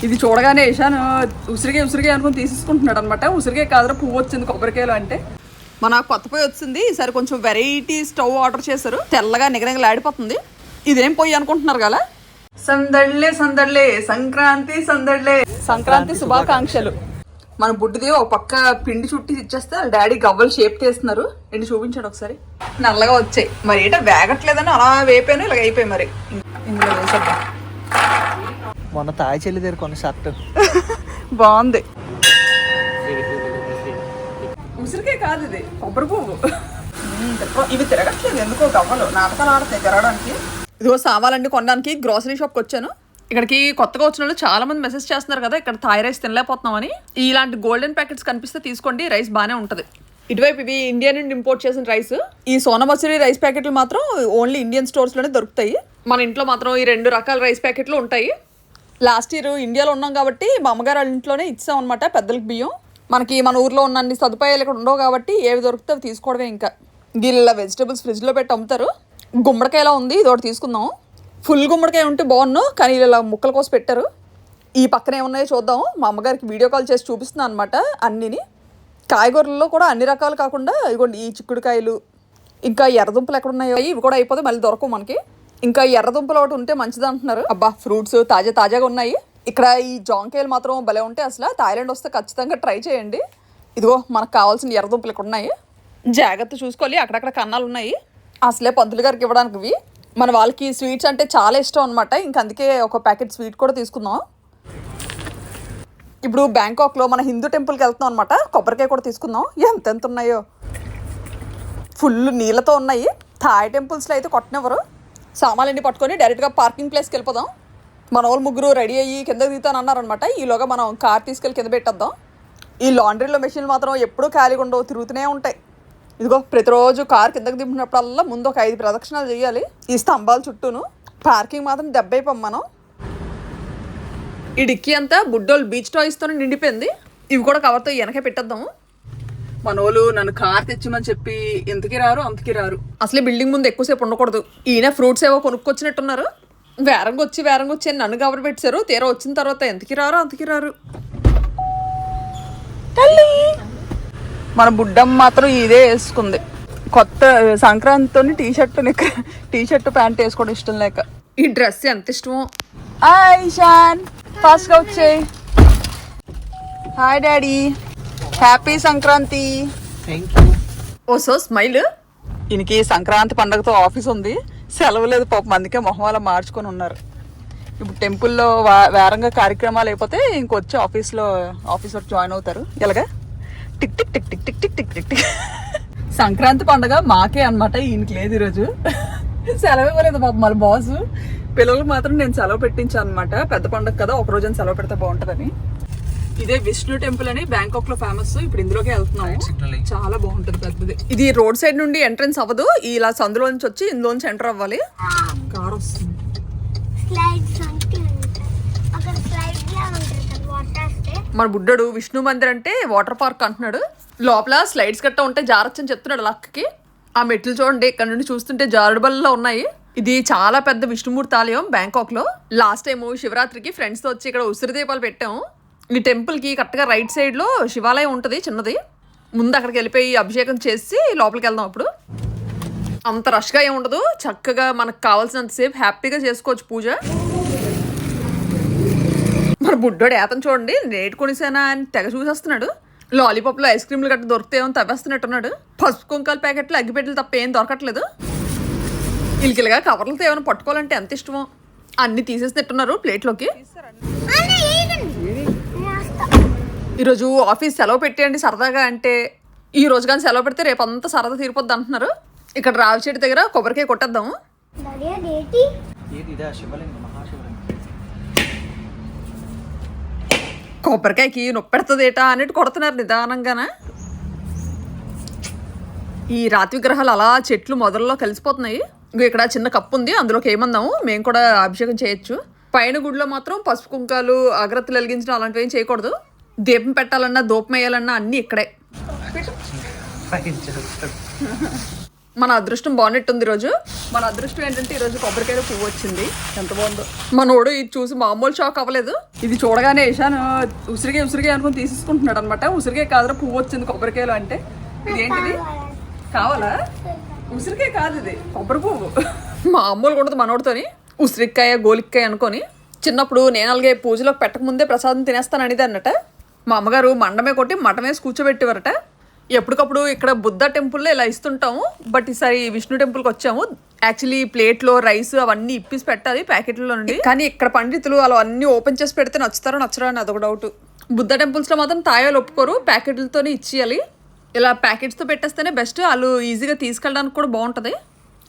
ఇది చూడగానే ఇషాన్ ఉసిరిగే అనుకుని తీసేసుకుంటున్నాడు అనమాట. ఉసిరిగే కాదురా పువ్వు వచ్చింది కొబ్బరికాయలు అంటే. మన కొత్త పొయ్యి వచ్చింది ఈసారి, కొంచెం వెరైటీ స్టవ్ ఆర్డర్ చేశారు. తెల్లగా నిగనిగలాడిపోతుంది. ఇదేం పొయ్యి అనుకుంటున్నారు కదా. సందళ్ళే సందళ్ళే సంక్రాంతి సందళ్ళే, సంక్రాంతి శుభాకాంక్షలు. మన బుడ్డిది ఒక పక్క పిండి చుట్టి ఇచ్చేస్తే వాళ్ళ డాడీ గవ్వలు షేప్ చేస్తున్నారు. ఏంటి చూపించాడు ఒకసారి. నల్లగా వచ్చాయి మరి, ఏంటో వేగట్లేదని అలా వేపాను, ఇలాగ అయిపోయి మరి. ఇందులో వేసేద్దాం. మొన్న తాయి చెల్లి దగ్గర కొన్ని షర్ట్ బాగుంది. ఉసిరికే కాదు ఇది, కొబ్బరి పువ్వు. ఇవి తిరగట్లేదు ఎందుకో గవ్వలు, నాటకాలు ఆడతాయి తిరగడానికి. ఇదిగో సామాన్లన్నీ కొనడానికి గ్రోసరీ షాప్కి వచ్చాను. ఇక్కడికి కొత్తగా వచ్చిన వాళ్ళు చాలా మంది మెసేజ్ చేస్తున్నారు కదా, ఇక్కడ థాయ్ రైస్ తినలేకపోతున్నామని. ఇలాంటి గోల్డెన్ ప్యాకెట్స్ కనిపిస్తే తీసుకోండి, రైస్ బాగానే ఉంటుంది. ఇటువైపు ఇవి ఇండియా నుండి ఇంపోర్ట్ చేసిన రైస్. ఈ సోనా మసూరి రైస్ ప్యాకెట్లు మాత్రం ఓన్లీ ఇండియన్ స్టోర్స్లోనే దొరుకుతాయి. మన ఇంట్లో మాత్రం ఈ 2 రకాల రైస్ ప్యాకెట్లు ఉంటాయి. లాస్ట్ ఇయర్ ఇండియాలో ఉన్నాం కాబట్టి మా అమ్మగారు వాళ్ళ ఇంట్లోనే ఇచ్చాం అనమాట పెద్దలకి బియ్యం. మనకి మన ఊర్లో ఉన్న అన్ని సదుపాయాలు ఇక్కడ ఉండవు కాబట్టి ఏవి దొరికితే అవి తీసుకోవడమే. ఇంకా వీళ్ళ వెజిటబుల్స్ ఫ్రిడ్జ్లో పెట్టి అమ్ముతారు. గుమ్మడికాయలా ఉంది, ఇది ఒకటి తీసుకుందాం. ఫుల్ గుమ్మడికాయ ఉంటే బాగున్నాను, కానీ ఇలా ముక్కల కోసం పెట్టారు. ఈ పక్కన ఏమున్నాయో చూద్దాం. మా అమ్మగారికి వీడియో కాల్ చేసి చూపిస్తున్నాను అనమాట అన్నిని. కాయగూరల్లో కూడా అన్ని రకాలు కాకుండా ఇదిగోండి ఈ చిక్కుడుకాయలు, ఇంకా ఎర్రదుంపలు ఎక్కడ ఉన్నాయో ఇవి కూడా అయిపోతే మళ్ళీ దొరకవు మనకి. ఇంకా ఎర్రదుంపలు ఒకటి ఉంటే మంచిది అంటున్నారు. అబ్బా ఫ్రూట్స్ తాజాగా ఉన్నాయి. ఇక్కడ ఈ జాంకాయలు మాత్రం భలే ఉంటాయి అసలు. థాయిలాండ్ వస్తే ఖచ్చితంగా ట్రై చేయండి. ఇదిగో మనకు కావాల్సిన ఎర్రదుంపలు ఇక్కడ ఉన్నాయి. జాగ్రత్త చూసుకోవాలి, అక్కడక్కడ కన్నాలు ఉన్నాయి. అసలే పంతులు గారికి ఇవ్వడానికి ఇవి. మన వాళ్ళకి స్వీట్స్ అంటే చాలా ఇష్టం అనమాట. ఇంక అందుకే ఒక ప్యాకెట్ స్వీట్ కూడా తీసుకుందాం. ఇప్పుడు బ్యాంకాక్లో మన హిందూ టెంపుల్కి వెళ్తున్నాం అనమాట. కొబ్బరికాయ కూడా తీసుకుందాం. ఎంత ఉన్నాయో, ఫుల్ నీళ్ళతో ఉన్నాయి. థాయ్ టెంపుల్స్లో అయితే కొట్టనివ్వరు. సామాన్లన్నీ పట్టుకొని డైరెక్ట్గా పార్కింగ్ ప్లేస్కి వెళ్ళిపోదాం. మన వాళ్ళు ముగ్గురు రెడీ అయ్యి కిందకి దిగుతాను అన్నారనమాట. ఈలోగా మనం కార్ తీసుకెళ్ళి కింద పెట్టేద్దాం. ఈ లాండ్రీలో మెషిన్లు మాత్రం ఎప్పుడూ ఖాళీగా ఉండవు, తిరుగుతూనే ఉంటాయి. ఇదిగో ప్రతిరోజు కార్ కిందకి దింపినప్పుడల్లా ముందు ఒక 5 ప్రదక్షిణాలు చేయాలి ఈ స్తంభాల చుట్టూను. పార్కింగ్ మాత్రం దెబ్బైపోం మనం. ఈ డిక్కీ అంతా బుడ్డోళ్ళు బీచ్ టాయ్స్తోనే నిండిపోయింది. ఇవి కూడా కవర్తో వెనకే పెట్టేద్దాము. మనోళ్ళు నన్ను కార్ తెచ్చిమని చెప్పి ఎంతకి రారు అంతకి రారు. అసలే బిల్డింగ్ ముందు ఎక్కువసేపు ఉండకూడదు. ఈయన ఫ్రూట్స్ ఏవో కొనుక్కొచ్చినట్టున్నారు. వేరంగా వచ్చి అని నన్ను కవర్ పెట్టారు. తీరా వచ్చిన తర్వాత ఎంతకి రారు అంతకి రారు. మన బుడ్డమ్మ మాత్రం ఇదే వేసుకుంది. కొత్త సంక్రాంతితో టీషర్ట్ ప్యాంట్ వేసుకోవడం ఇష్టం లేక. ఈ డ్రెస్ ఎంత ఇష్టమో. హాయ్ ఇషాన్, ఫాస్ట్గా వచ్చేయి. Hi daddy, happy Sankranti. Oh so smile. ఈయనకి సంక్రాంతి పండుగతో ఆఫీస్ ఉంది, సెలవు లేదు పాపం, అందుకే మొహం అలా మార్చుకొని ఉన్నారు. ఇప్పుడు టెంపుల్లో వేరంగా కార్యక్రమాలు అయిపోతే ఇంకొచ్చి ఆఫీస్ వర్క్ జాయిన్ అవుతారు. ఎలాగా tick tick tick tick tick tick tick tick tick. Sankranti పండుగ మాకే అనమాట, ఈయనకి లేదు ఈరోజు. సెలవు ఇవ్వలేదు పాపం మళ్ళీ బాసు. పిల్లలకు మాత్రం నేను సెలవు పెట్టించాను అనమాట. పెద్ద పండుగ కదా, ఒక రోజు సెలవు పెడితే బాగుంటుందని. ఇదే విష్ణు టెంపుల్ అని బ్యాంకాక్ లో ఫేమస్. ఇప్పుడు ఇందులోకి వెళ్తున్నాము. చాలా బాగుంటుంది, పెద్దది. ఇది రోడ్ సైడ్ నుండి ఎంట్రన్స్ అవ్వదు, ఇలా సందులో నుంచి వచ్చి ఇందులోంచి ఎంటర్ అవ్వాలి. కార్ వస్తుంది. మన బుడ్డడు విష్ణు మందిర్ అంటే వాటర్ పార్క్ అంటున్నాడు. లోపల స్లైడ్స్ గట్టా ఉంటే జారొచ్చని చెప్తున్నాడు లక్కకి. ఆ మెట్లు చూడండి, ఇక్కడ నుండి చూస్తుంటే జారుడు బల్లో ఉన్నాయి. ఇది చాలా పెద్ద విష్ణుమూర్తి ఆలయం బ్యాంకాక్ లో. లాస్ట్ టైం శివరాత్రికి ఫ్రెండ్స్ తో వచ్చి ఇక్కడ ఉసిరి దీపాలు పెట్టాము. ఈ టెంపుల్ కి కరెక్ట్గా రైట్ సైడ్ లో శివాలయం ఉంటుంది చిన్నది. ముందు అక్కడికి వెళ్ళిపోయి అభిషేకం చేసి లోపలికి వెళ్దాం. అప్పుడు అంత రష్గా ఏమి ఉండదు, చక్కగా మనకు కావాల్సినంతసేపు హ్యాపీగా చేసుకోవచ్చు పూజ. మన బుడ్డోడు ఏతను చూడండి, నేటి కొనిసానా అని తెగ చూసేస్తున్నాడు. లాలీపాప్లో ఐస్ క్రీమ్లు గట్ట దొరికితే తవ్వేస్తున్నట్టున్నాడు. పసుపు కుంకాల ప్యాకెట్లు అగ్గిపెట్టెలు తప్ప ఏం దొరకట్లేదు. ఇలికిలుగా కవర్లతో ఏమైనా పట్టుకోవాలంటే ఎంత ఇష్టమో అన్ని తీసేసినట్టున్నారు ప్లేట్లోకి. ఈరోజు ఆఫీస్ సెలవు పెట్టేయండి సరదాగా అంటే, ఈ రోజు కానీ సెలవు పెడితే రేపు అంతా సరదా తీరిపోద్ది అంటున్నారు. ఇక్కడ రావి చెట్టు దగ్గర కొబ్బరికాయ కొట్టేద్దాము. కొబ్బరికాయకి నొప్పి పెడుతుందేటా అన్నట్టు కొడుతున్నారు నిదానంగానే. ఈ రాతి విగ్రహాలు అలా చెట్లు మొదల్లో కలిసిపోతున్నాయి. ఇక్కడ చిన్న కప్పు ఉంది, అందులోకి ఏమందాము మేము కూడా అభిషేకం చేయొచ్చు. పైన గుడిలో మాత్రం పసుపు కుంకాలు అగరత్తులు వెలిగించడం అలాంటివి ఏం చేయకూడదు. దీపం పెట్టాలన్నా దూపం వేయాలన్నా అన్నీ ఇక్కడే. మన అదృష్టం బాగున్నట్టుంది ఈరోజు. మన అదృష్టం ఏంటంటే ఈరోజు కొబ్బరికాయలో పువ్వు వచ్చింది. ఎంత బాగుందో. మనోడు ఇది చూసి మామూలు షాక్ అవ్వలేదు. ఇది చూడగానే ఇషాన్ ఉసిరిగా అనుకుని తీసేసుకుంటున్నాడు అనమాట. ఉసిరికాయ కాదురా పువ్వు వచ్చింది కొబ్బరికాయలో అంటే. ఇదేంటిది కావాలా? ఉసిరికాయ కాదు, ఇది కొబ్బరి పువ్వు. మామూలుగా ఉండదు మనోడితోని. ఉసిరికాయ గోలిక్కాయ అనుకొని చిన్నప్పుడు నేను అలాగే పూజలో పెట్టకముందే ప్రసాదం తినేస్తాను అనేది అన్నట. మా అమ్మగారు మండమే కొట్టి మటం వేసి కూర్చోబెట్టేవారట. ఎప్పటికప్పుడు ఇక్కడ బుద్ధ టెంపుల్లో ఇలా ఇస్తుంటాము. బట్ ఈసారి విష్ణు టెంపుల్కి వచ్చాము. యాక్చువల్లీ ప్లేట్లో రైస్ అవన్నీ ఇప్పిసి పెట్టాలి ప్యాకెట్లో నుండి. కానీ ఇక్కడ పండితులు అలా అన్నీ ఓపెన్ చేసి పెడితే నచ్చుతారో నచ్చరో అని అదొక డౌట్. బుద్ధ టెంపుల్స్లో మాత్రం తాయాలు ఒప్పుకోరు, ప్యాకెట్లతోనే ఇచ్చేయాలి. ఇలా ప్యాకెట్స్తో పెట్టేస్తేనే బెస్ట్. వాళ్ళు ఈజీగా తీసుకెళ్ళడానికి కూడా బాగుంటుంది.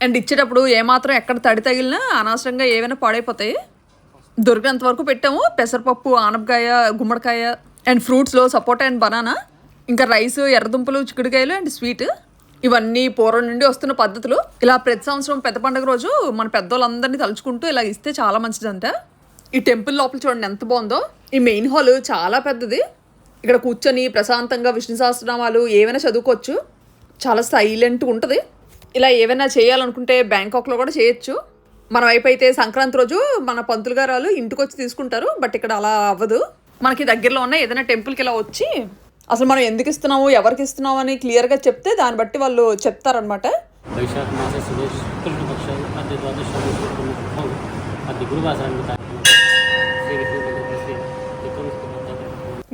అండ్ ఇచ్చేటప్పుడు ఏమాత్రం ఎక్కడ తడి తగిలినా అనవసరంగా ఏవైనా పాడైపోతాయి. దొరికినంత వరకు పెట్టాము. పెసరపప్పు, ఆనపకాయ, గుమ్మడికాయ అండ్ ఫ్రూట్స్లో సపోటా అండ్ బనానా, ఇంకా రైస్, ఎర్రదుంపలు, చిక్కుడుకాయలు అండ్ స్వీట్. ఇవన్నీ పూర్వం నుండి వస్తున్న పద్ధతులు. ఇలా ప్రతి సంవత్సరం పెద్ద పండుగ రోజు మన పెద్దోళ్ళందరినీ తలుచుకుంటూ ఇలా ఇస్తే చాలా మంచిదంట. ఈ టెంపుల్ లోపల చూడండి ఎంత బాగుందో. ఈ మెయిన్ హాల్ చాలా పెద్దది. ఇక్కడ కూర్చొని ప్రశాంతంగా విష్ణు సహస్రనామాలు ఏమైనా చదువుకోవచ్చు. చాలా సైలెంట్గా ఉంటుంది. ఇలా ఏమైనా చేయాలనుకుంటే బ్యాంకాక్లో కూడా చేయొచ్చు. మన వైపు అయితే సంక్రాంతి రోజు మన పంతులు గారు ఇంటికి వచ్చి తీసుకుంటారు. బట్ ఇక్కడ అలా అవ్వదు. మనకి దగ్గరలో ఉన్న ఏదైనా టెంపుల్కి ఇలా వచ్చి అసలు మనం ఎందుకు ఇస్తున్నాము, ఎవరికి ఇస్తున్నాము అని క్లియర్గా చెప్తే దాన్ని బట్టి వాళ్ళు చెప్తారనమాట.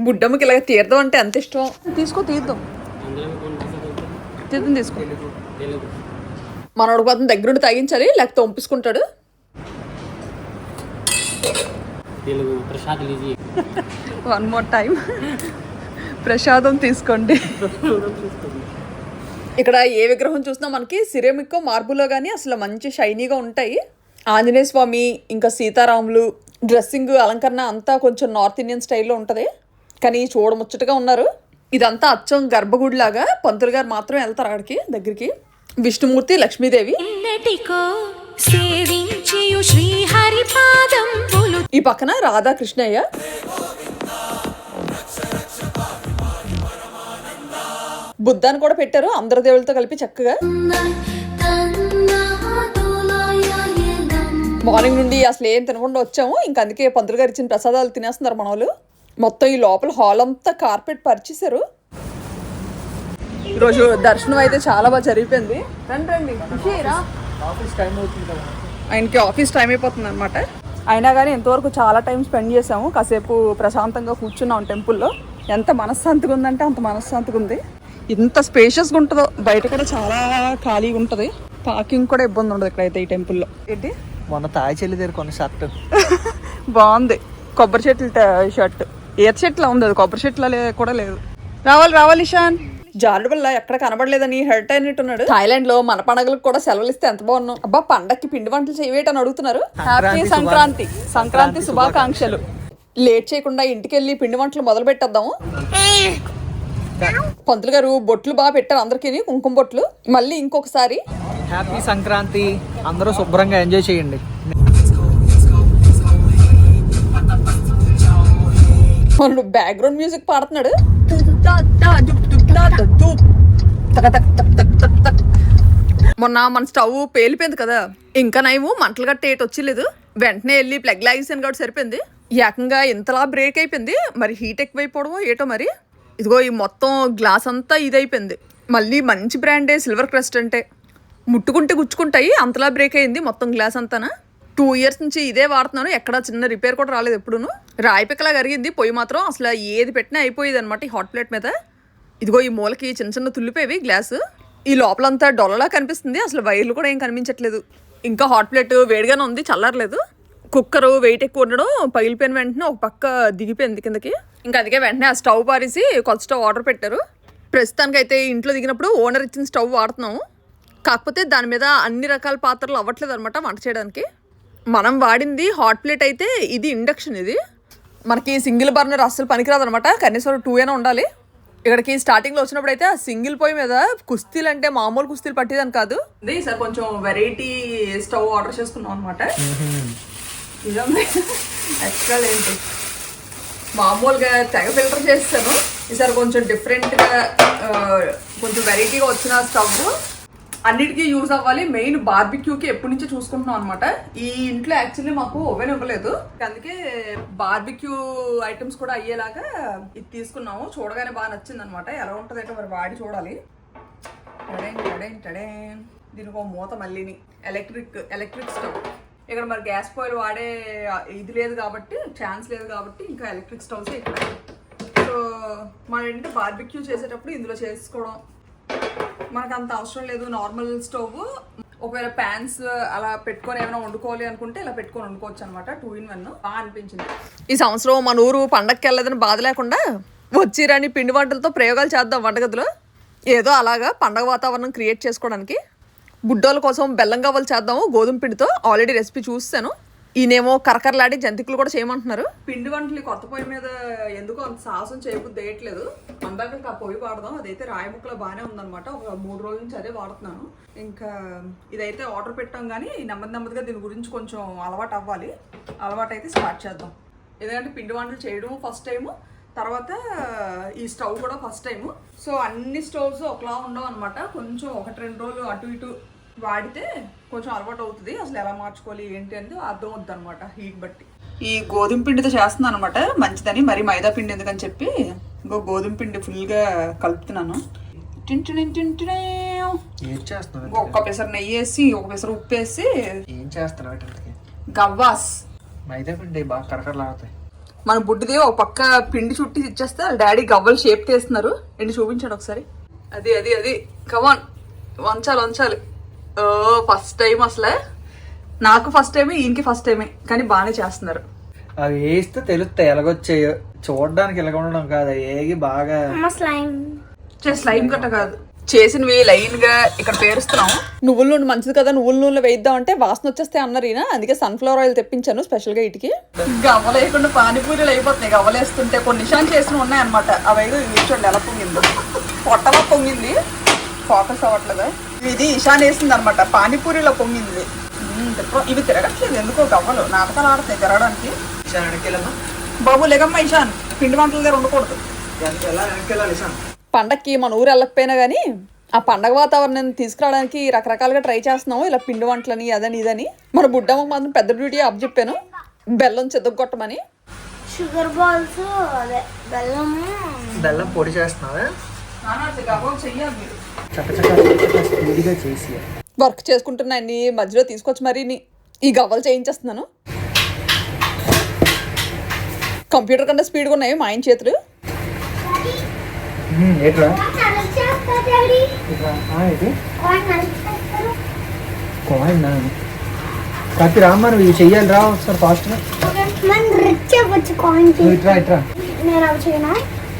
బుడ్డమ్మకి ఇలాగ తీర్థం అంటే ఎంత ఇష్టం. తీద్దాం తీసుకో. మనోడు పోతుంది దగ్గరుండి తాగించాలి, లేకపోతే పంపించుకుంటాడు. వన్ మోర్ టైం ప్రసాదం తీసుకోండి. ఇక్కడ ఏ విగ్రహం చూసినా మనకి సిరామిక్ మార్బుల్లో కానీ అసలు మంచి షైనీగా ఉంటాయి. ఆంజనేయ స్వామి, ఇంకా సీతారాములు, డ్రెస్సింగ్, అలంకరణ అంతా కొంచెం నార్త్ ఇండియన్ స్టైల్లో ఉంటుంది. కానీ చూడముచ్చటగా ఉన్నారు. ఇదంతా అచ్చం గర్భగుడిలాగా. పంతులు గారు మాత్రం వెళ్తారు అక్కడికి దగ్గరికి. విష్ణుమూర్తి, లక్ష్మీదేవి. ఈ పక్కన రాధాకృష్ణయ్య. బుద్ధాన్ని కూడా పెట్టారు అందరు దేవుళ్ళతో కలిపి చక్కగా. మార్నింగ్ నుండి అసలు ఏం తినకుండా వచ్చాము. ఇంకా అందుకే పంతులు గారు ఇచ్చిన ప్రసాదాలు తినేస్తున్నారు మన వాళ్ళు. మొత్తం ఈ లోపల హాల్ అంతా కార్పెట్ పరిచేశారు. ఈరోజు దర్శనం అయితే చాలా బాగా జరిగిపోయింది. రండి ఆయనకి ఆఫీస్ టైం అయిపోతుంది అనమాట. అయినా కానీ ఇంతవరకు చాలా టైం స్పెండ్ చేసాము. కాసేపు ప్రశాంతంగా కూర్చున్నాం టెంపుల్లో. ఎంత మనశ్శాంతిగా ఉందంటే అంత మనశ్శాంతిగా ఉంది. ఇంత స్పేషియస్గా ఉంటుందో. బయట కూడా చాలా ఖాళీగా ఉంటుంది. పార్కింగ్ కూడా ఇబ్బంది ఉండదు ఇక్కడైతే ఈ టెంపుల్లో. ఏంటి మొన్న తాయి చెల్లి దగ్గర కొన్ని షర్ట్ బాగుంది. కొబ్బరి చెట్ల షర్ట్. ఈత చెట్లా ఉంది అది, కొబ్బరి చెట్ల కూడా లేదు. రావాలి ఇషాన్. జారుడు వల్ల ఎక్కడ కనబడలేదని హెర్ట్ అయినట్టున్నాడు. థాయిలాండ్ లో మన పండుగలకు కూడా సెలవులు ఇస్తే ఎంత బాగున్నాం. అబ్బా పండక్కి పిండి వంటలు చేయవేటని అడుగుతున్నారు. హ్యాపీ సంక్రాంతి శుభాకాంక్షలు. లేట్ చేయకుండా ఇంటికి వెళ్ళి పిండి వంటలు మొదలు పెట్టేద్దాము. పంతులు గారు బొట్లు బాగా పెట్టారు అందరికి, కుంకుమ బొట్లు. మళ్ళీ ఇంకొకసారి హ్యాపీ సంక్రాంతి. అందరూ శుభ్రంగా ఎంజాయ్ చేయండి. వాళ్ళు బ్యాక్గ్రౌండ్ మ్యూజిక్ పాడుతున్నాడు. మొన్న మన స్టవ్ పేలిపోయింది కదా, ఇంకా నయము మంటలు గట్ట ఏటి వచ్చలేదు. వెంటనే వెళ్ళి ప్లగ్ లాగేసాను కాబట్టి సరిపోయింది. ఏకంగా ఇంతలా బ్రేక్ అయిపోయింది. మరి హీట్ ఎక్కువైపోవడమో ఏటో మరి. ఇదిగో ఈ మొత్తం గ్లాస్ అంతా ఇదైపోయింది. మళ్ళీ మంచి బ్రాండే సిల్వర్ క్రస్ట్ అంటే. ముట్టుకుంటే గుచ్చుకుంటాయి, అంతలా బ్రేక్ అయింది మొత్తం గ్లాస్ అంతానా. 2 years నుంచి ఇదే వాడుతున్నాను. ఎక్కడ చిన్న రిపేర్ కూడా రాలేదు ఎప్పుడును. రాయి పిక్కలా కరిగింది. పొయ్యి మాత్రం అసలు ఏది పెట్టినా అయిపోయేది అనమాట ఈ హాట్ ప్లేట్ మీద. ఇదిగో ఈ మూలకి చిన్న చిన్న తుల్లిపోయేవి గ్లాసు. ఈ లోపలంతా డొల్లలా కనిపిస్తుంది. అసలు వైర్లు కూడా ఏం కనిపించట్లేదు. ఇంకా హాట్ ప్లేట్ వేడిగానే ఉంది, చల్లారలేదు. కుక్కరు వెయిట్ ఎక్కువ ఉండడం పగిలిపోయిన వెంటనే ఒక పక్క దిగిపోయింది కిందకి. ఇంకా అందుకే వెంటనే ఆ స్టవ్ పారేసి కొత్త స్టవ్ ఆర్డర్ పెట్టారు. ప్రస్తుతానికైతే ఇంట్లో దిగినప్పుడు ఓనర్ ఇచ్చిన స్టవ్ వాడుతున్నాము. కాకపోతే దాని మీద అన్ని రకాల పాత్రలు అవ్వట్లేదు అనమాట వంట చేయడానికి. మనం వాడింది హాట్ ప్లేట్ అయితే, ఇది ఇండక్షన్. ఇది మనకి సింగిల్ బర్నర్ అస్సలు పనికిరాదు అనమాట. కనీసం 2 అయినా ఉండాలి. ఇక్కడికి స్టార్టింగ్లో వచ్చినప్పుడు అయితే ఆ సింగిల్ పొయ్యి మీద కుస్తీలు అంటే మామూలు కుస్తీలు పట్టేదని కాదు. ఈసారి కొంచెం వెరైటీ స్టవ్ ఆర్డర్ చేసుకున్నాం అనమాట. ఇదండి ఎక్స్ట్రా ఏంటి, మామూలుగా తెగ ఫిల్టర్ చేస్తాను. ఈసారి కొంచెం డిఫరెంట్గా కొంచెం వెరైటీగా వచ్చిన స్టవ్. అన్నిటికీ యూజ్ అవ్వాలి. మెయిన్ బార్బిక్యూకి ఎప్పటి నుంచో చూసుకుంటున్నాం అనమాట. ఈ ఇంట్లో యాక్చువల్లీ మాకు ఓవెన్ ఇవ్వలేదు, అందుకే బార్బిక్యూ ఐటమ్స్ కూడా అయ్యేలాగా ఇది తీసుకున్నాము. చూడగానే బాగా నచ్చింది అనమాట. ఎలా ఉంటుందంటే మరి వాడి చూడాలి. దీనికి ఒక మూత మళ్ళీని ఎలక్ట్రిక్ స్టవ్. ఇక్కడ మరి గ్యాస్ పాయిల్ వాడే ఇది లేదు కాబట్టి, ఛాన్స్ లేదు కాబట్టి ఇంకా ఎలక్ట్రిక్ స్టవ్స్ ఇక్కడ. సో మనం ఏంటంటే బార్బిక్యూ చేసేటప్పుడు ఇందులో చేసుకోవడం మనకు అంత అవసరం లేదు. నార్మల్ స్టవ్ ఒకవేళ ప్యాన్స్ అలా పెట్టుకొని ఏమైనా వండుకోవాలి అనుకుంటే ఇలా పెట్టుకొని వండుకోవచ్చు అనమాట. 2 in 1 బాగా అనిపించింది. ఈ సంవత్సరం మన ఊరు పండగకి వెళ్ళదని బాధ లేకుండా వచ్చిరాని పిండి వంటలతో ప్రయోగాలు చేద్దాం వంటగదిలో. ఏదో అలాగా పండగ వాతావరణం క్రియేట్ చేసుకోవడానికి బుడ్డోళ్ళ కోసం బెల్లం గవ్వలు చేద్దాము గోధుమ పిండితో. ఆల్రెడీ రెసిపీ చూస్తాను. ఈయనేమో కరకరలాడి జంతికలు కూడా చేయమంటున్నారు. పిండి వంటలు కొత్త పొయ్యి మీద ఎందుకో అంత సాహసం చేయబుద్ధి వేయట్లేదు. అందాక ఆ పొయ్యి వాడదాం. అదైతే రాయి ముక్కలో బాగానే ఉందన్నమాట. ఒక 3 రోజుల నుంచి అదే వాడుతున్నాను. ఇంకా ఇదైతే ఆర్డర్ పెట్టాం కానీ నెమ్మదిగా దీని గురించి కొంచెం అలవాటు అవ్వాలి. అలవాటు అయితే స్టార్ట్ చేద్దాం. ఎందుకంటే పిండి వంటలు చేయడం ఫస్ట్ టైము, తర్వాత ఈ స్టవ్ కూడా ఫస్ట్ టైము. సో అన్ని స్టవ్స్ ఒకలా ఉండవు అనమాట. కొంచెం 1-2 రోజులు అటు ఇటు వాడితే కొంచెం అలవాటు అవుతుంది. అసలు ఎలా మార్చుకోవాలి ఏంటి అనేది అర్థం అవుతుంది అనమాట హీట్ బట్టి. ఈ గోధుమ పిండితో చేస్తున్నాను అనమాట, మంచిదని. మరి మైదా పిండి ఎందుకని చెప్పి ఇంకో గోధుమ పిండి ఫుల్గా కలుపుతున్నాను. ఒక పెసరు నెయ్యి వేసి, ఒక పెసరు ఉప్పు వేసి ఏం చేస్తున్నావు? గవ్వాస్ మైదా పిండి బాగా కరకరలాగుతాయి. మన బుడ్డిది ఒక పక్క పిండి చుట్టి ఇచ్చేస్తే వాళ్ళ డాడీ గవ్వలు షేప్ చేస్తున్నారు. ఏంటి చూపించాడు ఒకసారి. అది కమాన్ వంచాలి. ఓ ఫస్ట్ టైం అసలే. నాకు ఫస్ట్ టైమే, ఈయనకి ఫస్ట్ టైమే, కానీ బాగానే చేస్తున్నారు. అవి వేస్తే తెలుస్తాయి ఎలాగొచ్చాయో. చూడడానికి ఎలాగ ఉండడం కాదు, ఏగి బాగా స్లైమ్ గట్ట కాదు, చేసినవి లైన్ గా ఇక్కడ పేరుస్తున్నాము. నువ్వుల నూనె మంచిది కదా, నువ్వుల నూనె వేద్దాం అంటే వాసన వచ్చేస్తే అన్నారు ఈయన. అందుకే సన్ఫ్లవర్ ఆయిల్ తెప్పించాను స్పెషల్గా ఇటుకి. గవ్వలేకుండా పానీపూరీలు అయిపోతున్నాయి. గవ్వలేస్తుంటే కొన్ని నిషాన్ చేసినవి ఉన్నాయన్నమాట. అవి చూడండి ఎలా పొంగిందో. పొట్టలా పొంగింది, ఫోకస్ అవ్వట్లేదు. ఇది ఇషాన్ వేసింది అనమాట. పానీపూరిలో పొంగింది. ఇవి తిరగట్లేదు ఎందుకో గవ్వలు. నాటకాలు ఆడుతాయి తిరగడానికి. బాబు లేకమ్మా ఇషాన్, పిండి వంటల దగ్గర ఉండకూడదు. పండక్కి మన ఊరు వెళ్ళకపోయినా కానీ ఆ పండగ వాతావరణం తీసుకురావడానికి రకరకాలుగా ట్రై చేస్తున్నాము. ఇలా పిండి వంటలని అదని ఇదని. మన బుడ్డమ్మ మాత్రం పెద్ద డ్యూటీ అప్ చెప్పాను, బెల్లం చెదగొట్టమని. షుగర్ బాల్స్ అదే బెల్లం పొడి చేస్తున్నావా? చెయ్యాలి స్పీడ్గా చేసి వర్క్ చేసుకుంటున్నాయన్ని మధ్యలో తీసుకొచ్చి మరీ ఈ గవ్వలు చేయించేస్తున్నాను. కంప్యూటర్ కన్నా స్పీడ్గా ఉన్నాయి మా ఆయన చేతులు. కత్తి రామ్మా, నువ్వు ఇవి చెయ్యాలి రా ఒకసారి ఫాస్ట్గా.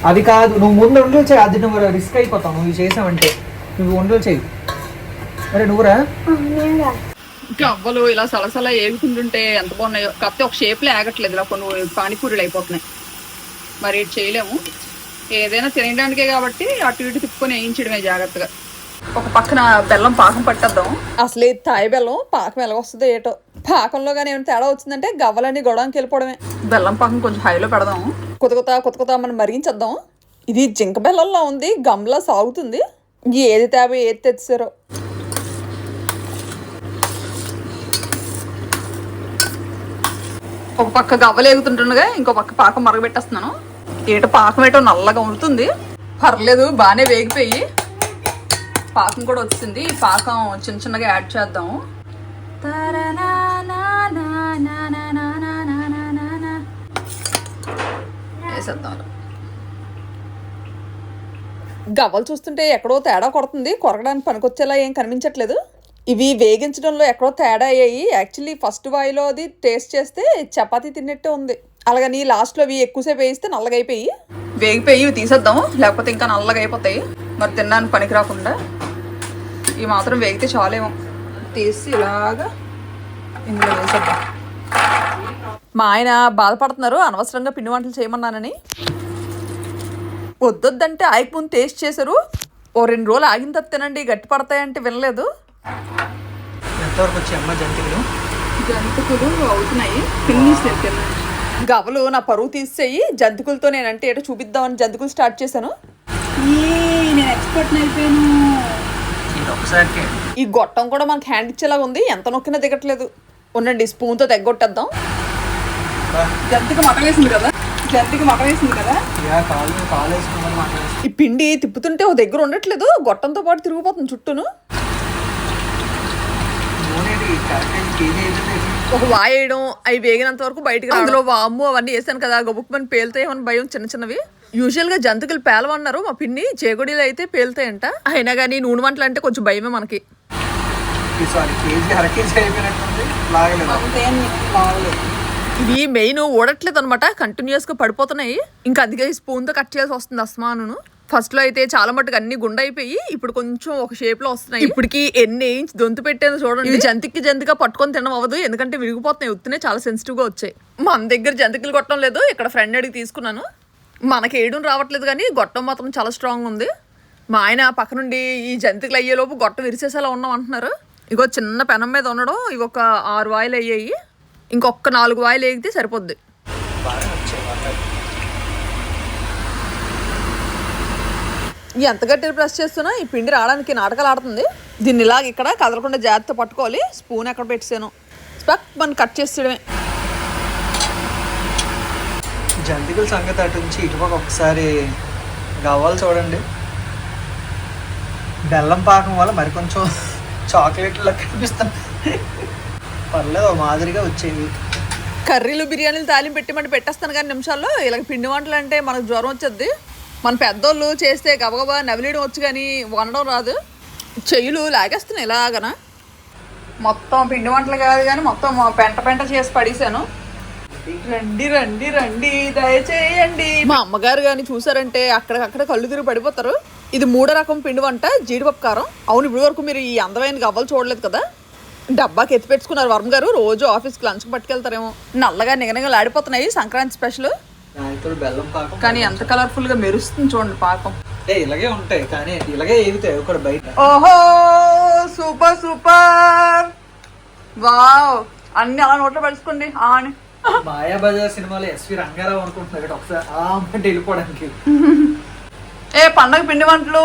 అది కాదు, నువ్వు ముందు ఉండలు చేయి. అది నువ్వు రిస్క్ అయిపోతావు నువ్వు చేసావంటే. నువ్వు ఉండలు చేయి. అరే నువ్వురా. గవ్వలు ఇలా సలసల ఏగుతుంటుంటే ఎంత బాగున్నాయో. కాకపోతే ఒక షేప్లో ఆగట్లేదు, ఇలా కొన్ని పానీపూరీలు అయిపోతున్నాయి. మరి ఇటు చేయలేము. ఏదైనా తినడానికే కాబట్టి అటు ఇటు తిప్పుకొని వేయించడమే జాగ్రత్తగా. ఒక పక్కన బెల్లం పాకం పట్టేద్దాం. అసలు ఈ తాయి బెల్లం పాకం ఎలాగొస్తుందో ఏటో. పాకంలో కానీ ఏమైనా తేడా వచ్చిందంటే గవ్వలన్నీ గొడవకి వెళ్ళిపోవడమే. బెల్లం పాకం కొంచెం హైలో పెడదాం. కొత్త మనం మరిగించేద్దాం. ఇది జింక బెల్లంలో ఉంది, గమ్లా సాగుతుంది. ఏది తేబ ఏది తెచ్చారో. ఒక పక్క గవ్వలు ఎగుతుంటుండగా ఇంకో పక్క పాకం మరగబెట్టేస్తున్నాను. ఏటో పాకం ఏటో నల్లగా ఉంటుంది. పర్లేదు, బాగానే వేగిపోయి పాకం కూడా వచ్చింది. ఈ పాకం చిన్నగా యాడ్ చేద్దాము. వేసేద్దాం. గవ్వలు చూస్తుంటే ఎక్కడో తేడా కొడుతుంది. కొరకడానికి పనికొచ్చేలా ఏం కనిపించట్లేదు. ఇవి వేగించడంలో ఎక్కడో తేడా అయ్యాయి. యాక్చువల్లీ ఫస్ట్ వాయిలో అది టేస్ట్ చేస్తే చపాతీ తిన్నట్టే ఉంది. అలాగని లాస్ట్లో అవి ఎక్కువసేపు వేయిస్తే నల్లగా అయిపోయి వేగిపోయి ఇవి తీసేద్దాము, లేకపోతే ఇంకా నల్లగా అయిపోతాయి. మరి తినడానికి పనికి రాకుండా ఇవి మాత్రం వేగితే చాలేమో. తీసి ఇలాగా ఇందులో వేసేద్దాం. మా ఆయన బాధపడుతున్నారు అనవసరంగా పిండి వంటలు చేయమన్నానని. వద్దొద్దంటే ఆయకు ముందు టేస్ట్ చేశారు. ఓ 2 రోజులు ఆగిన తర్వాత తినండి గట్టి పడతాయంటే వినలేదు. ఎంతవరకు వచ్చి అమ్మ జంతికలు అవుతున్నాయి. ఫినిష్ గవ్వలు నా పరువు తీసేయి. జంతికలతో నేనంటే ఏటో చూపిద్దామని జంతికలు స్టార్ట్ చేశాను. నేను ఎక్స్పర్ట్ అయిపోయాను. ఒకసారికి ఈ గొట్టం కూడా మనకి హ్యాండ్ ఇచ్చేలాగా ఉంది, ఎంత నొక్కినా దిగట్లేదు. ఉండండి స్పూన్తో తెగ్గొట్టేద్దాం. జంతికి మటన్ వేసింది కదా, జంతికి మటన్ వేసింది కదా. కాలు వేసుకున్నాను మాట. ఈ పిండి తిప్పుతుంటే ఒక దగ్గర ఉండట్లేదు, గొట్టంతో పాటు తిరిగిపోతుంది చుట్టూను. ఒక వాయేయడం, అవి వేగినంత వరకు బయటకు అందులో వాము అవన్నీ వేసాను కదా, గబుక్కుమని పేలుతాయేమని భయం. చిన్న చిన్నవి యూజువల్ గా జంతికలు పేలవన్నారు, మా పిన్ని చేగొడిలో అయితే పేలుతాయంట. అయినా కానీ నూనె వంటలు అంటే కొంచెం భయమే మనకి. ఇవి మెయిన్ ఓడట్లేదు అనమాట, కంటిన్యూస్ గా పడిపోతున్నాయి. ఇంకా అందుకే స్పూన్ తో కట్ చేయాల్సి వస్తుంది అస్మాను. ఫస్ట్ లో అయితే చాలా మట్టుకు అన్ని గుండె అయిపోయి ఇప్పుడు కొంచెం ఒక షేప్ లో వస్తున్నాయి. ఇప్పటికి ఎన్ని ఇంచ్ దొంతు పెట్టాను చూడండి. ఇది జంతిగా పట్టుకొని తినడం అవ్వదు, ఎందుకంటే విరిగిపోతున్నాయి. ఉత్తినే చాలా సెన్సిటివ్ గా వచ్చాయి. మన దగ్గర జంతికలు కొట్టడం లేదు, ఇక్కడ ఫ్రెండ్ అడిగి తీసుకున్నాను. మనకి వేయడం రావట్లేదు కానీ గొట్టం మాత్రం చాలా స్ట్రాంగ్ ఉంది. మా ఆయన పక్క నుండి ఈ జంతికలు అయ్యేలోపు గొట్టం విరిసేసేలా ఉన్నాం అంటున్నారు. ఇగో చిన్న పెనం మీద ఉండడం, ఇవి ఒక 6 వాయిలు అయ్యాయి. ఇంకొక 4 వాయిలు వేగితే సరిపోద్ది. ఎంత గట్టిగా ప్రెస్ చేస్తున్నా ఈ పిండి రావడానికి నాటకాలు ఆడుతుంది. దీన్ని ఇలాగ ఇక్కడ కదలకుండా జాగ్రత్త పట్టుకోవాలి. స్పూన్ ఎక్కడ పెట్టాను స్పక్ మనం కట్ చేసేయడమే. జంతికల సంగతి అటు నుంచి ఇటుపక్క ఒకసారి గవ్వాలి చూడండి. బెల్లం పాకం వల్ల మరి కొంచెం చాక్లెట్లా కనిపిస్తుంది. పర్లేదు ఒక మాదిరిగా వచ్చేవి. కర్రీలు బిర్యానీలు తాలింపు పెట్టిమంటే పెట్టేస్తాను కానీ నిమిషాల్లో. ఇలాగ పిండి వంటలు అంటే మనకు జ్వరం వచ్చేది. మన పెద్దోళ్ళు చేస్తే గబగబా నవిలేయడం వచ్చు కానీ వండడం రాదు. చెయ్యిలు లాగేస్తున్నాయి ఇలాగనా. మొత్తం పిండి వంటలు కాదు కానీ మొత్తం పెంట చేసి పడేసాను. రండి రండి రండి దయచేయండి. మా అమ్మగారు కానీ చూసారంటే అక్కడికక్కడ కళ్ళు తిరిగి పడిపోతారు. ఇది 3వ రకం పిండి వంట, జీడిపప్పు కారం. అవును, ఇప్పుడు వరకు మీరు ఈ అందమైన గవ్వలు చూడలేదు కదా. డబ్బాకి ఎత్తి పెట్టుకున్నారు వర్మ గారు, రోజు ఆఫీస్కి లంచ్కి పట్టుకెళ్తారేమో. నల్లగా నిగనిగలు ఆడిపోతున్నాయి, సంక్రాంతి స్పెషల్. బెల్లం పాకం కానీ ఎంత కలర్ఫుల్ గా మెరుస్తుంది చూడండి పాకం. ఇలాగే ఉంటాయి కానీ ఇలాగే ఏగుతాయి ఒకటి బయట. ఓహో సూపర్ సూపర్, వావ్. అన్ని అలా నోట్లో పడుచుకోండి. అని మాయాబజార్ సినిమాలో ఎస్వి రంగారావు అనుకుంటున్నారు ఒకసారి అంటే వెళ్ళిపోవడానికి. పండగ పిండి వంటలు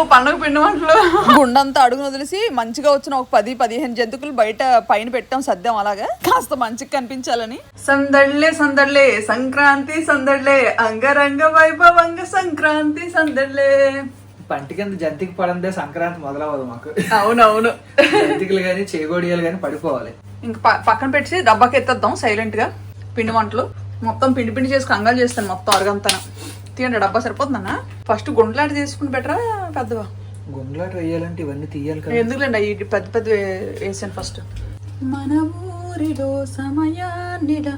గుండంతా అడుగును వదిలేసి మంచిగా వచ్చిన ఒక 10-15 జంతుకులు బయట పైన పెట్టాం, సర్దాం అలాగా కాస్త మంచిగా కనిపించాలని. సందళ్ళే సంక్రాంతి సందళ్ళే, అంగరంగ వైభవంగ సంక్రాంతి సందళ్ళే. పంటి కింద జంతికి పడందే సంక్రాంతి మొదలవ్వదు మాకు. అవునవును, జంతికలు కానీ చేగోడియాలు కానీ పడిపోవాలి. ఇంకా పక్కన పెట్టి డబ్బాకి ఎత్తేద్దాం సైలెంట్ గా. పిండి వంటలు మొత్తం పిండి చేసి కంగారు చేస్తాను మొత్తం అరగంతన. తీయండి, డబ్బా సరిపోతుందన్నా. ఫస్ట్ గుండ్లాట తీసుకుని పెట్టరా పెద్దవా? గుండ్లాట వేయాలంటే ఇవన్నీ తీయాలి కదా. ఎందుకులేండి అవి పెద్ద వేసాను ఫస్ట్. మన ఊరిలో సమయాన్నిలా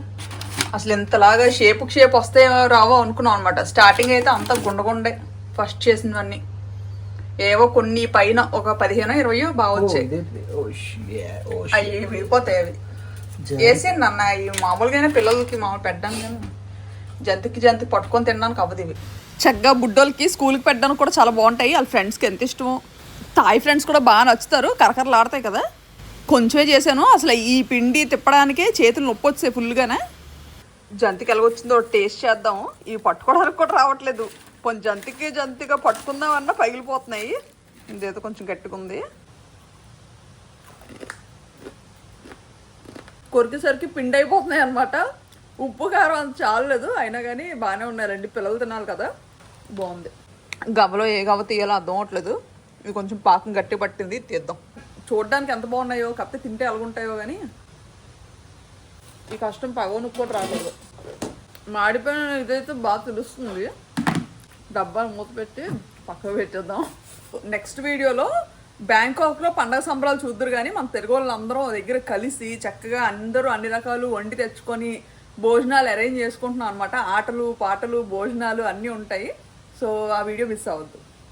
అసలు ఎంతలాగా షేప్ వస్తాయో రావో అనుకున్నాం అనమాట. స్టార్టింగ్ అయితే అంతా గుండగుండే ఫస్ట్ చేసినవన్నీ. ఏవో కొన్ని పైన ఒక 15-20 బాగా వచ్చాయి. అవి విడిపోతాయి. అవి వేసాను అన్న. ఇవి మామూలుగానే పిల్లలకి మామూలు పెట్టడానికి కానీ జంతికి పట్టుకొని తినడానికి అవ్వదు. ఇవి చక్కగా బుడ్డోళ్ళకి స్కూల్కి పెట్టడానికి కూడా చాలా బాగుంటాయి. వాళ్ళ ఫ్రెండ్స్కి ఎంత ఇష్టమో. తాయి ఫ్రెండ్స్ కూడా బాగా నచ్చుతారు, కరకరలాడతాయి కదా. కొంచెమే చేశాను, అసలు ఈ పిండి తిప్పడానికే చేతులు నొప్పి వచ్చాయి ఫుల్గానే. జంతికి ఎలాగొచ్చిందో టేస్ట్ చేద్దాము. ఇవి పట్టుకోవడానికి కూడా రావట్లేదు. కొంచెం జంతిగా పట్టుకుందామన్నా పగిలిపోతున్నాయి. ఇదేదో కొంచెం గట్టిగా ఉంది. కొరికేసరికి పిండి అయిపోతున్నాయి అనమాట. ఉప్పు కారం అంత చాలలేదు, అయినా కానీ బాగానే ఉన్నారండి. పిల్లలు తినాలి కదా, బాగుంది. గవ్వలో ఏ గవ్వ తీయాలో అర్థం అవట్లేదు. ఇవి కొంచెం పాకం గట్టి పట్టింది, తీద్దాం. చూడడానికి ఎంత బాగున్నాయో, కాకపోతే తింటే ఎలాగుంటాయో కానీ ఈ కష్టం పగవనుకు కూడా రాలేదు. మాడిపోయిన ఇదైతే బాగా తెలుస్తుంది. డబ్బా మూత పెట్టి పక్కకు పెట్టేద్దాం. నెక్స్ట్ వీడియోలో బ్యాంకాక్లో పండగ సంబరాలు చూద్దరు కానీ మన తెలుగు వాళ్ళందరూ దగ్గర కలిసి చక్కగా అందరూ అన్ని రకాలు వండి తెచ్చుకొని భోజనాలు అరేంజ్ చేసుకుంటున్నాం అనమాట. ఆటలు పాటలు భోజనాలు అన్నీ ఉంటాయి. సో ఆ వీడియో మిస్ అవ్వద్దు.